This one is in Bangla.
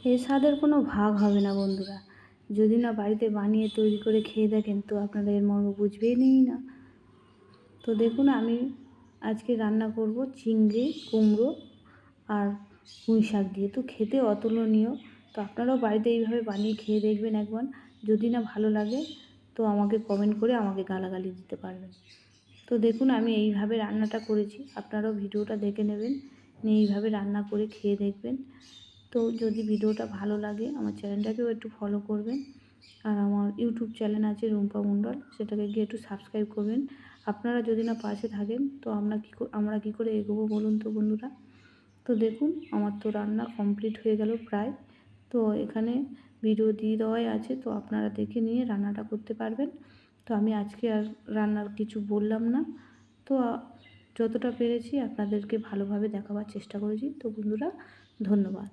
এই স্বাদের কোনো ভাগ হবে না বন্ধুরা। যদি না বাড়িতে বানিয়ে তৈরি করে খেয়ে দেখেন তো আপনারা এর মর্ম বুঝবেনই না। তো দেখুন আমি আজকে রান্না করব চিংড়ি, কুমড়ো আর পুঁই শাক দিয়ে। তো খেতে অতুলনীয়। তো আপনারাও বাড়িতে এইভাবে বানিয়ে খেয়ে দেখবেন একবার। যদি না ভালো লাগে তো আমাকে কমেন্ট করে আমাকে গালাগালি দিতে পারবেন। তো দেখুন আমি এইভাবে রান্নাটা করেছি, আপনারাও ভিডিওটা দেখে নেবেন, নিয়ে এইভাবে রান্না করে খেয়ে দেখবেন। তো যদি ভিডিওটা ভালো লাগে আমার চ্যানেলটাকেও একটু ফলো করবেন, আর আমার ইউটিউব চ্যানেল আছে রুম্পা মণ্ডল, সেটাকে গিয়ে একটু সাবস্ক্রাইব করবেন। আপনারা যদি না পাশে থাকেন তো আমরা কী করে এগোবো বলুন তো বন্ধুরা। তো দেখুন আমার তো রান্না কমপ্লিট হয়ে গেল প্রায়। তো এখানে ভিডিও দিয়ে দেওয়াই আছে, তো আপনারা দেখে নিয়ে রান্নাটা করতে পারবেন। তো আমি আজকে আর রান্নার কিছু বললাম না। তো যতটা পেরেছি আপনাদেরকে ভালোভাবে দেখাবার চেষ্টা করেছি। তো বন্ধুরা ধন্যবাদ।